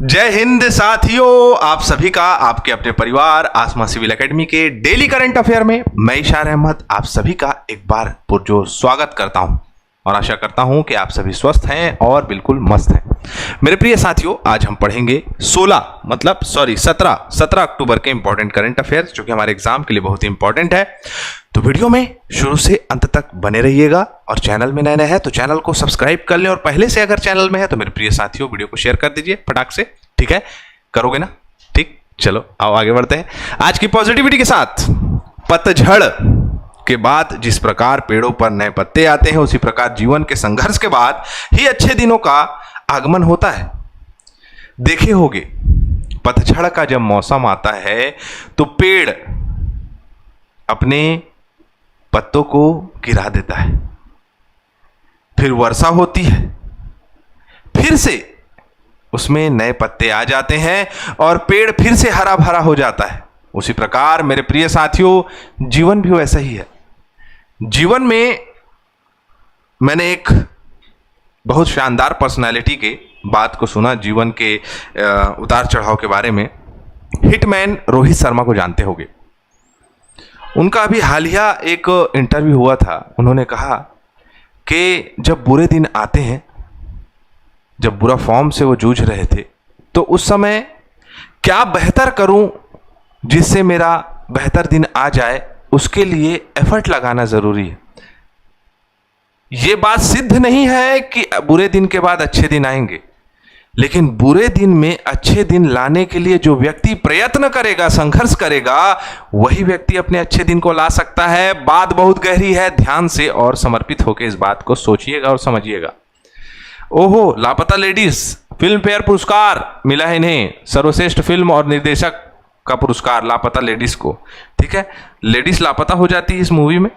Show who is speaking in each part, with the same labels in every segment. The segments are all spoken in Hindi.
Speaker 1: जय हिंद साथियों, आप सभी का आपके अपने परिवार आसमा सिविल एकेडमी के डेली करंट अफेयर में मैं इशार अहमद आप सभी का एक बार पुरजोर स्वागत करता हूं और आशा करता हूं कि आप सभी स्वस्थ हैं और बिल्कुल मस्त हैं। मेरे प्रिय साथियों, आज हम पढ़ेंगे 17 अक्टूबर के इंपॉर्टेंट करंट अफेयर्स जो कि हमारे एग्जाम के लिए बहुत ही इंपॉर्टेंट है। तो वीडियो में शुरू से अंत तक बने रहिएगा और चैनल में नए हैं तो चैनल को सब्सक्राइब कर लें और पहले से अगर चैनल में है तो मेरे प्रिय साथियों वीडियो को शेयर कर दीजिए फटाक से। ठीक है, करोगे ना? ठीक, चलो आओ आगे बढ़ते हैं आज की पॉजिटिविटी के साथ। पतझड़ के बाद जिस प्रकार पेड़ों पर नए पत्ते आते हैं उसी प्रकार जीवन के संघर्ष के बाद ही अच्छे दिनों का आगमन होता है। देखे होगे पतझड़ का जब मौसम आता है तो पेड़ अपने पत्तों को गिरा देता है, फिर वर्षा होती है, फिर से उसमें नए पत्ते आ जाते हैं और पेड़ फिर से हरा भरा हो जाता है। उसी प्रकार मेरे प्रिय साथियों जीवन भी वैसा ही है। जीवन में मैंने एक बहुत शानदार पर्सनालिटी के बात को सुना, जीवन के उतार चढ़ाव के बारे में। हिटमैन रोहित शर्मा को जानते होंगे। उनका अभी हालिया एक इंटरव्यू हुआ था। उन्होंने कहा कि जब बुरे दिन आते हैं, जब बुरा फॉर्म से वो जूझ रहे थे, तो उस समय क्या बेहतर करूं जिससे मेरा बेहतर दिन आ जाए, उसके लिए एफर्ट लगाना जरूरी है। ये बात सिद्ध नहीं है कि बुरे दिन के बाद अच्छे दिन आएंगे, लेकिन बुरे दिन में अच्छे दिन लाने के लिए जो व्यक्ति प्रयत्न करेगा, संघर्ष करेगा, वही व्यक्ति अपने अच्छे दिन को ला सकता है। बात बहुत गहरी है, ध्यान से और समर्पित होकर इस बात को सोचिएगा और समझिएगा। ओहो, लापता लेडीज फिल्म फेयर पुरस्कार मिला है इन्हें, सर्वश्रेष्ठ फिल्म और निर्देशक का पुरस्कार लापता लेडीज को। ठीक है, लेडीज लापता हो जाती है इस मूवी में,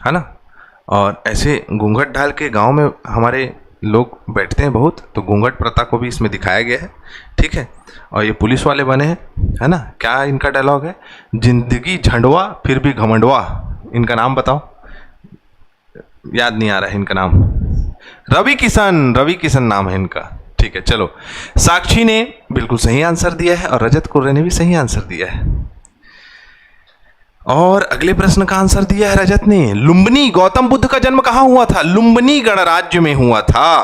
Speaker 1: है ना। और ऐसे घूंघट ढाल के गांव में हमारे लोग बैठते हैं बहुत, तो घूंघट प्रथा को भी इसमें दिखाया गया है। ठीक है, और ये पुलिस वाले बने हैं, है ना। क्या इनका डायलॉग है? जिंदगी झंडवा फिर भी घमंडवा। इनका नाम बताओ, याद नहीं आ रहा है इनका नाम। रवि किशन नाम है इनका। ठीक है, चलो। साक्षी ने बिल्कुल सही आंसर दिया है और रजत कुर्रे ने भी सही आंसर दिया है। और अगले प्रश्न का आंसर दिया है रजत ने। लुम्बिनी, गौतम बुद्ध का जन्म कहां हुआ था? लुम्बिनी गणराज्य में हुआ था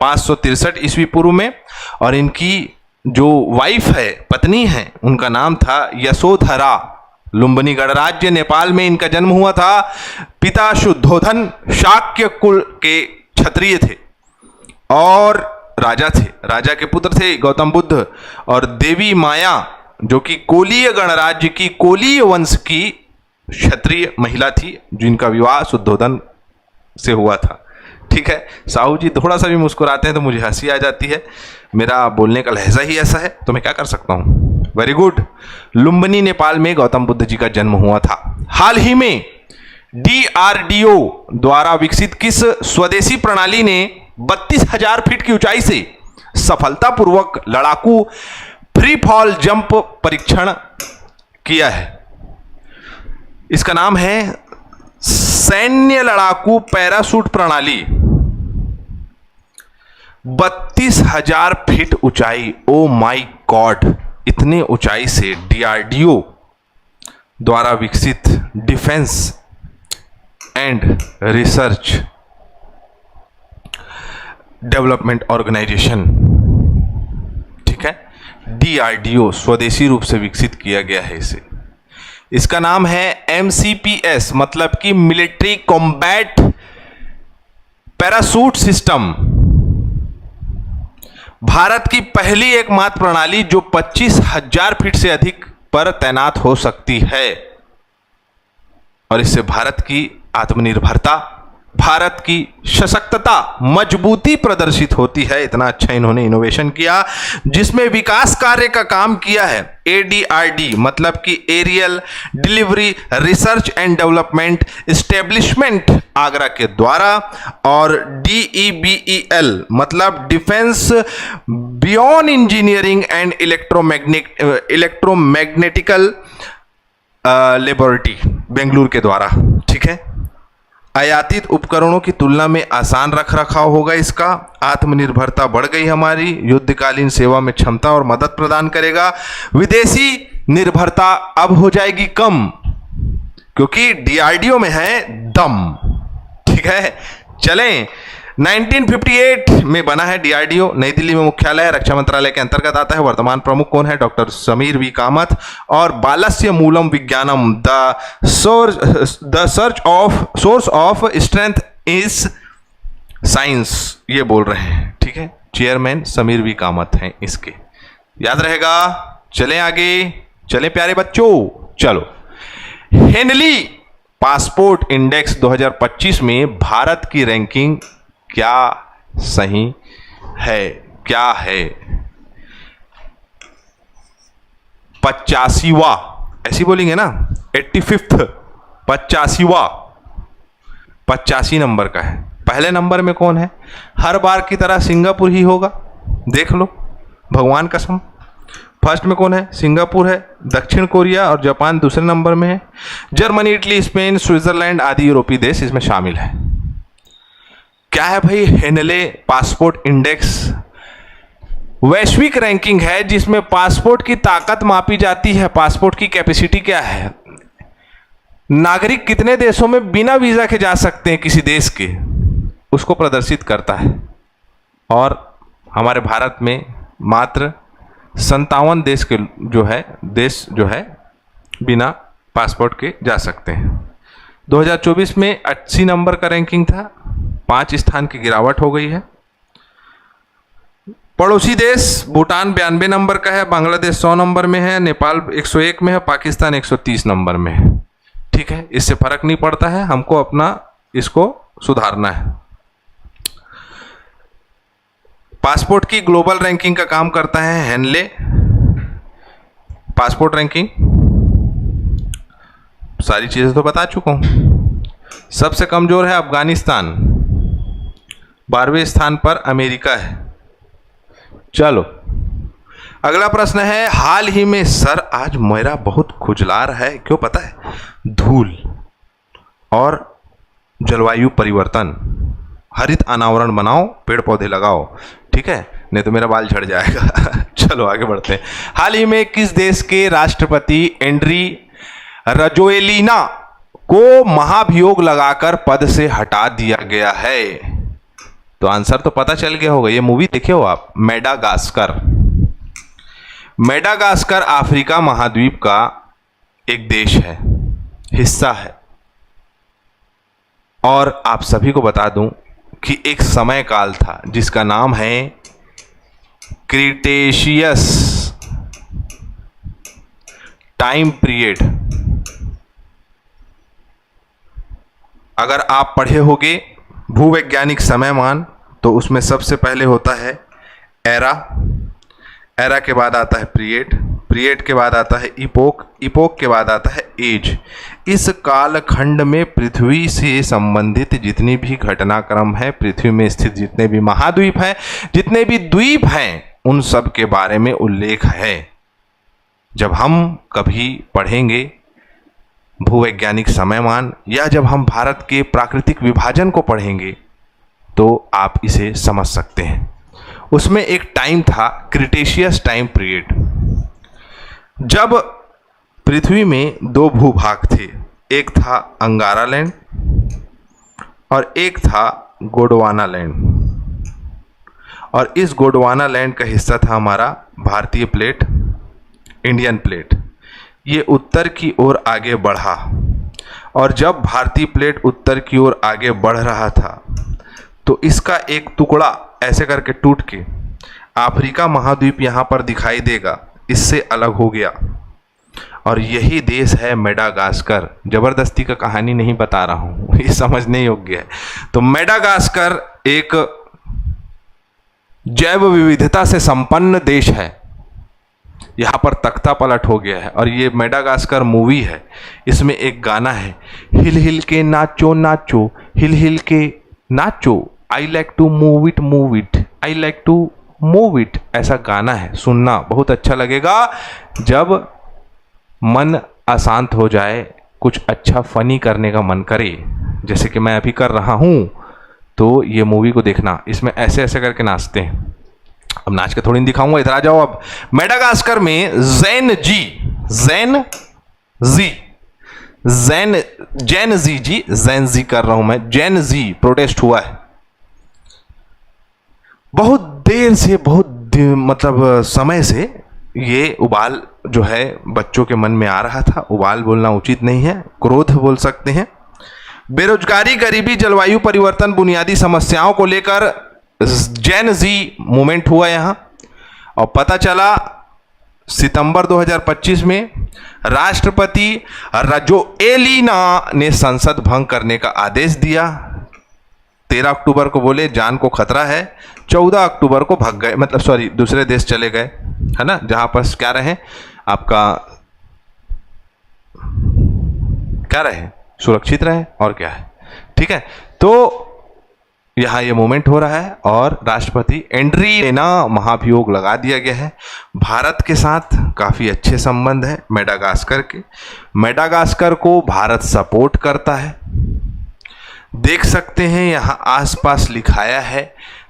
Speaker 1: 563 ईस्वी पूर्व में। और इनकी जो वाइफ है, पत्नी है, उनका नाम था यशोधरा। लुम्बिनी गणराज्य नेपाल में इनका जन्म हुआ था। पिता शुद्धोधन शाक्य कुल के क्षत्रिय थे और राजा थे। राजा के पुत्र थे गौतम बुद्ध। और देवी माया जो कि कोलीय गणराज्य की, कोलीय वंश की क्षत्रिय महिला थी, जिनका विवाह शुद्धोधन से हुआ था। ठीक है, साहू जी थोड़ा सा भी मुस्कुराते हैं तो मुझे हंसी आ जाती है। मेरा बोलने का लहजा ही ऐसा है, तो मैं क्या कर सकता हूं। Very good. लुम्बिनी नेपाल में गौतम बुद्ध जी का जन्म हुआ था। हाल ही में DRDO द्वारा विकसित किस स्वदेशी प्रणाली ने 32,000 फीट की ऊंचाई से सफलतापूर्वक लड़ाकू फ्री फॉल जंप परीक्षण किया है? इसका नाम है सैन्य लड़ाकू पैराशूट प्रणाली। 32,000 फीट ऊंचाई, ओ माय गॉड। इतने ऊंचाई से DRDO द्वारा विकसित defence and research development organisation, ठीक है, DRDO स्वदेशी रूप से विकसित किया गया है इसे। इसका नाम है MCPS, मतलब कि military combat parachute system. Bharat की पहली एकमात्र प्रणाली जो 25,000 फीट से अधिक पर तैनात हो सकती है। और इससे भारत की आत्मनिर्भरता, भारत की सशक्तता, मजबूती प्रदर्शित होती है। इतना अच्छा इन्होंने इनोवेशन किया जिसमें विकास कार्य का काम किया है। ADRD मतलब कि aerial delivery research and development establishment Agra के द्वारा, और DEBEL मतलब defence beyond engineering and electromagnetical laboratory Bengaluru के द्वारा। ठीक है, आयातित उपकरणों की तुलना में आसान रख रखाव होगा इसका। आत्मनिर्भरता बढ़ गई हमारी। युद्धकालीन सेवा में क्षमता और मदद प्रदान करेगा। विदेशी निर्भरता अब हो जाएगी कम, क्योंकि डीआरडीओ में है दम। ठीक है, चलें। 1958 में बना है डीआरडीओ, नई दिल्ली में मुख्यालय है, रक्षा मंत्रालय के अंतर्गत आता है। वर्तमान प्रमुख कौन है? Doctor Sameer V Kamat. और बालस्य मूलम विज्ञानम, the source of strength is science, ये बोल रहे हैं। ठीक है, चेयरमैन समीर वी कामत हैं इसके, याद रहेगा। चलें आगे, चलें प्यारे बच्चों, चलो। हेनली पासपोर्ट इंडेक्स 2025 में भारत की रैंकिंग क्या सही है? क्या है? 85वां, ऐसी बोलेंगे ना, 85th, 85 नंबर का है। पहले नंबर में कौन है? हर बार की तरह सिंगापुर ही होगा, देख लो, भगवान कसम। फर्स्ट में कौन है? सिंगापुर है। दक्षिण कोरिया और जापान दूसरे नंबर में है। जर्मनी, इटली, स्पेन, स्विट्जरलैंड आदि यूरोपीय देश इसमें शामिल है। क्या है भाई? हेनले पासपोर्ट इंडेक्स वैश्विक रैंकिंग है जिसमें पासपोर्ट की ताकत मापी जाती है। पासपोर्ट की कैपेसिटी क्या है? नागरिक कितने देशों में बिना वीजा के जा सकते हैं किसी देश के, उसको प्रदर्शित करता है। और हमारे भारत में मात्र 57 देश के देश जो है बिना पासपोर्ट के जा सकते हैं। 2024 में 80 नंबर का रैंकिंग था, 5 स्थान की गिरावट हो गई है। पड़ोसी देश भूटान 92 नंबर का है, बांग्लादेश 100 नंबर में है, नेपाल 101 में है, पाकिस्तान 130 नंबर में है। ठीक है, इससे फर्क नहीं पड़ता है, हमको अपना इसको सुधारना है। पासपोर्ट की ग्लोबल रैंकिंग का काम करता है हेनले पासपोर्ट रैंकिंग। सारी चीजें तो बता चुका हूं। सबसे कमजोर है अफगानिस्तान, 12वें स्थान पर अमेरिका है। चलो अगला प्रश्न है, हाल ही में सर आज मेरा बहुत खुजला रहा है, क्यों पता है? धूल और जलवायु परिवर्तन। हरित अनावरण बनाओ, पेड़ पौधे लगाओ, ठीक है, नहीं तो मेरा बाल झड़ जाएगा। चलो आगे बढ़ते हैं। हाल ही में किस देश के राष्ट्रपति एंड्री रजोएलिना को महाभियोग लगाकर पद से हटा दिया गया है? तो आंसर तो पता चल गया होगा, ये मूवी देखे हो आप, मेडागास्कर। मेडागास्कर अफ्रीका महाद्वीप का एक देश है, हिस्सा है। और आप सभी को बता दूं कि एक समय काल था जिसका नाम है क्रीटेशियस टाइम पीरियड। अगर आप पढ़े होंगे भूवैज्ञानिक समयमान, तो उसमें सबसे पहले होता है एरा, एरा के बाद आता है पीरियड, पीरियड के बाद आता है इपोक, इपोक के बाद आता है एज। इस कालखंड में पृथ्वी से संबंधित जितनी भी घटनाक्रम है, पृथ्वी में स्थित जितने भी महाद्वीप हैं, जितने भी द्वीप हैं, उन सब के बारे में उल्लेख है। जब हम कभी पढ़ेंगे भूवैज्ञानिक समयमान, या जब हम भारत के प्राकृतिक विभाजन को पढ़ेंगे, तो आप इसे समझ सकते हैं। उसमें एक टाइम था क्रिटेशियस टाइम पीरियड, जब पृथ्वी में 2 भूभाग थे, एक था अंगारा लैंड और एक था गोंडवाना लैंड। और इस गोंडवाना लैंड का हिस्सा था हमारा भारतीय प्लेट, इंडियन प्लेट। ये उत्तर की ओर आगे बढ़ा, और जब भारतीय प्लेट उत्तर की ओर आगे बढ़ रहा था, तो इसका एक टुकड़ा ऐसे करके टूट के अफ्रीका महाद्वीप यहाँ पर दिखाई देगा, इससे अलग हो गया। और यही देश है मेडागास्कर। जबरदस्ती का कहानी नहीं बता रहा हूँ, ये समझने योग्य है। तो मेडागास्कर एक जैव विविधता से संपन्न देश है। यहाँ पर तख्ता पलट हो गया है। और ये मेडागास्कर मूवी है, इसमें एक गाना है, हिल हिल के नाचो नाचो, हिल हिल के नाचो, I like to move it, I like to move it. ऐसा गाना है, सुनना बहुत अच्छा लगेगा। जब मन अशांत हो जाए, कुछ अच्छा फनी करने का मन करे, जैसे कि मैं अभी कर रहा हूँ, तो ये मूवी को देखना, इसमें ऐसे ऐसे करके नाचते हैं। अब नाच के थोड़ी दिखाऊंगा, इधर आ जाओ। अब मेडागास्कर में जैन जी कर रहा हूं मैं, जैन जी प्रोटेस्ट हुआ है। बहुत देर से, मतलब समय से ये उबाल जो है बच्चों के मन में आ रहा था। उबाल बोलना उचित नहीं है, क्रोध बोल सकते हैं। बेरोजगारी, गरीबी, जलवायु परिवर्तन, बुनियादी समस्याओं को लेकर जैन जी मूवमेंट हुआ यहां। और पता चला सितंबर 2025 में राष्ट्रपति राजोएलिना ने संसद भंग करने का आदेश दिया। 13 अक्टूबर को बोले जान को खतरा है, 14 अक्टूबर को भाग गए, मतलब सॉरी दूसरे देश चले गए, है ना, जहां पर क्या रहे, आपका क्या रहे, सुरक्षित रहे, और क्या है। ठीक है, तो यहाँ ये मूवमेंट हो रहा है और राष्ट्रपति एंड्रीना महाभियोग लगा दिया गया है। भारत के साथ काफ़ी अच्छे संबंध है मेडागास्कर के। मेडागास्कर को भारत सपोर्ट करता है, देख सकते हैं यहाँ आसपास लिखाया है।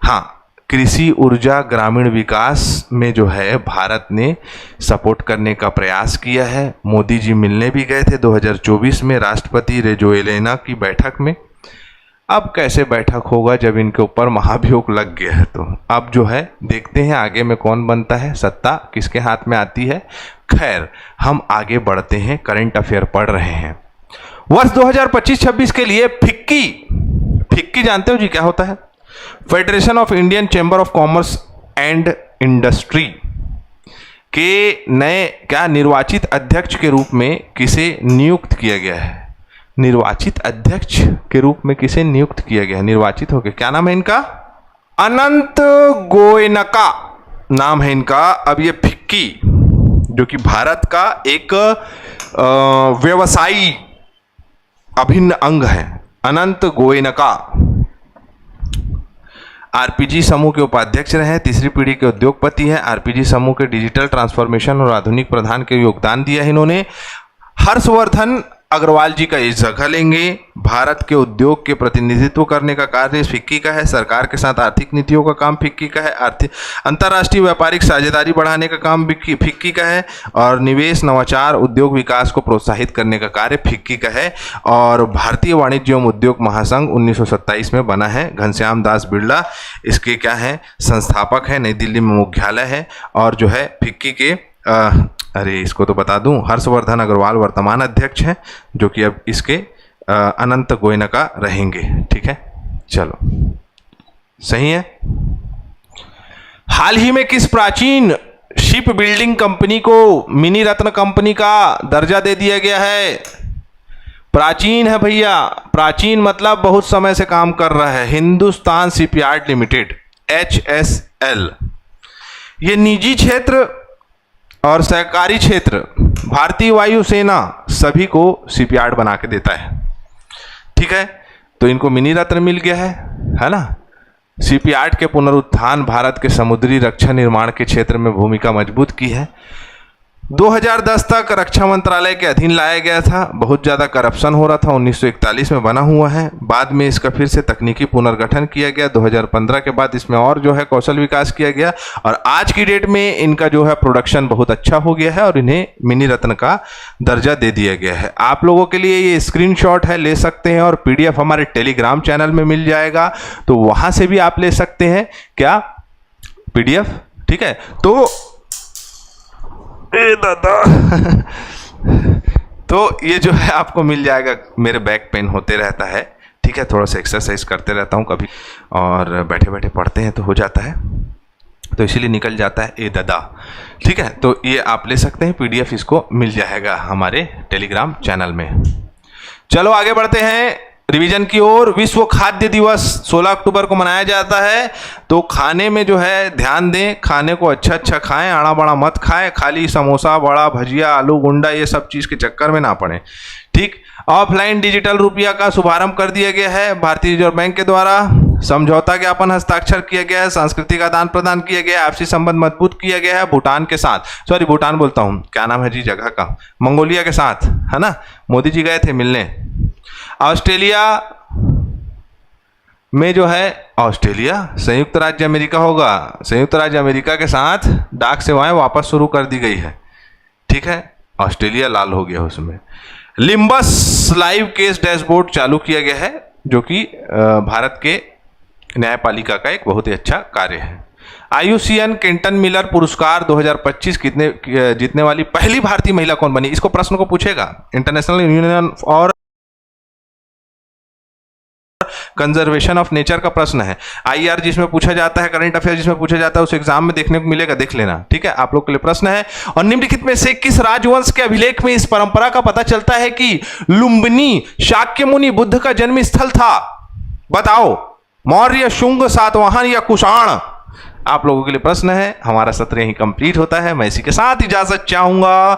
Speaker 1: हाँ, कृषि, ऊर्जा, ग्रामीण विकास में जो है भारत ने सपोर्ट करने का प्रयास किया है। मोदी जी मिलने भी गए थे 2024 में राष्ट्रपति राजोएलिना की बैठक में। अब कैसे बैठक होगा जब इनके ऊपर महाभियोग लग गया है, तो अब जो है देखते हैं आगे में कौन बनता है, सत्ता किसके हाथ में आती है। खैर, हम आगे बढ़ते हैं, करंट अफेयर पढ़ रहे हैं। वर्ष 2025-26 के लिए फिक्की जानते हो जी क्या होता है? Federation of Indian chamber of commerce and industry के नए क्या निर्वाचित अध्यक्ष के रूप में किसे नियुक्त किया गया है? निर्वाचित अध्यक्ष के रूप में किसे नियुक्त किया गया है? निर्वाचित होकर, क्या नाम है इनका? अनंत गोयनका नाम है इनका। अब ये फिक्की जो कि भारत का एक व्यवसायी अभिन्न अंग है, अनंत गोयनका आरपीजी समूह के उपाध्यक्ष रहे, तीसरी पीढ़ी के उद्योगपति हैं। आरपीजी समूह के डिजिटल ट्रांसफॉर्मेशन और आधुनिक प्रदान के योगदान दिया है इन्होंने। हर्षवर्धन अग्रवाल जी का ये जगह लेंगे। भारत के उद्योग के प्रतिनिधित्व करने का कार्य फिक्की का है। सरकार के साथ आर्थिक नीतियों का काम फिक्की का है। अंतर्राष्ट्रीय व्यापारिक साझेदारी बढ़ाने का काम फिक्की का है। और निवेश, नवाचार, उद्योग विकास को प्रोत्साहित करने का कार्य फिक्की का है। और भारतीय वाणिज्य एवं उद्योग महासंघ 1927 में बना है। घनश्याम दास बिड़ला इसके क्या है, संस्थापक है। नई दिल्ली में मुख्यालय है। और जो है फिक्की के अरे इसको तो बता दूं, हर्षवर्धन अग्रवाल वर्तमान अध्यक्ष हैं, जो कि अब इसके अनंत गोयनका रहेंगे। ठीक है, चलो सही है। हाल ही में किस प्राचीन शिप बिल्डिंग कंपनी को मिनी रत्न कंपनी का दर्जा दे दिया गया है? प्राचीन है भैया, प्राचीन मतलब बहुत समय से काम कर रहा है। Hindustan shipyard limited, HSL। ये निजी क्षेत्र और सहकारी क्षेत्र, भारतीय वायुसेना सभी को शिपयार्ड बना के देता है। ठीक है, तो इनको मिनी रत्न मिल गया है ना। शिपयार्ड के पुनरुत्थान भारत के समुद्री रक्षा निर्माण के क्षेत्र में भूमिका मजबूत की है। 2010 तक रक्षा मंत्रालय के अधीन लाया गया था। बहुत ज़्यादा करप्शन हो रहा था। 1941 में बना हुआ है। बाद में इसका फिर से तकनीकी पुनर्गठन किया गया। 2015 के बाद इसमें और जो है कौशल विकास किया गया और आज की डेट में इनका जो है प्रोडक्शन बहुत अच्छा हो गया है और इन्हें मिनी रत्न का दर्जा दे दिया गया है। आप लोगों के लिए ये स्क्रीनशॉट है, ले सकते हैं। और PDF हमारे टेलीग्राम चैनल में मिल जाएगा, तो वहाँ से भी आप ले सकते हैं क्या PDF। ठीक है, तो दादा तो ये जो है आपको मिल जाएगा। मेरे बैक पेन होते रहता है, ठीक है, थोड़ा सा एक्सरसाइज करते रहता हूँ कभी, और बैठे बैठे पढ़ते हैं तो हो जाता है, तो इसीलिए निकल जाता है ए दादा। ठीक है, तो ये आप ले सकते हैं, PDF इसको मिल जाएगा हमारे टेलीग्राम चैनल में। चलो आगे बढ़ते हैं रिवीजन की ओर। विश्व खाद्य दिवस 16 अक्टूबर को मनाया जाता है। तो खाने में जो है ध्यान दें, खाने को अच्छा अच्छा खाएं, आड़ा बड़ा मत खाएं। खाली समोसा, बड़ा, भजिया, आलू गुंडा ये सब चीज़ के चक्कर में ना पड़ें। ठीक, ऑफलाइन डिजिटल रुपया का शुभारंभ कर दिया गया है भारतीय रिजर्व बैंक के द्वारा। समझौता ज्ञापन हस्ताक्षर किया गया है। सांस्कृतिक आदान प्रदान किया गया है। आपसी संबंध मजबूत किया गया है भूटान के साथ, सॉरी भूटान बोलता हूँ, क्या नाम है जी जगह का, मंगोलिया के साथ, है ना। मोदी जी गए थे मिलने। ऑस्ट्रेलिया में जो है ऑस्ट्रेलिया, संयुक्त राज्य अमेरिका होगा। संयुक्त राज्य अमेरिका के साथ डाक सेवाएं वापस शुरू कर दी गई है, ठीक है, ऑस्ट्रेलिया लाल हो गया उसमें। लिम्बस लाइव केस डैशबोर्ड चालू किया गया है, जो कि भारत के न्यायपालिका का एक बहुत ही अच्छा कार्य है। IUCN केंटन मिलर पुरस्कार 2025 जीतने वाली पहली भारतीय महिला कौन बनी? इसको प्रश्न को पूछेगा। इंटरनेशनल यूनियन और कंजर्वेशन ऑफ नेचर का प्रश्न है। IR जिसमें पूछा जाता है, करंट अफेयर जिसमें पूछा जाता है, उस एग्जाम में देखने को मिलेगा, देख लेना, ठीक है, आप लोग के लिए प्रश्न है। और निम्नलिखित में से किस राजवंश के अभिलेख में इस परंपरा का पता चलता है कि लुम्बिनी शाक्यमुनि बुद्ध का जन्म स्थल था? बताओ, मौर्य, शुंग, सातवाहन या कुषाण? आप लोगों के लिए प्रश्न है। हमारा सत्र यहीं कंप्लीट होता है। मैं इसी के साथ इजाजत चाहूंगा।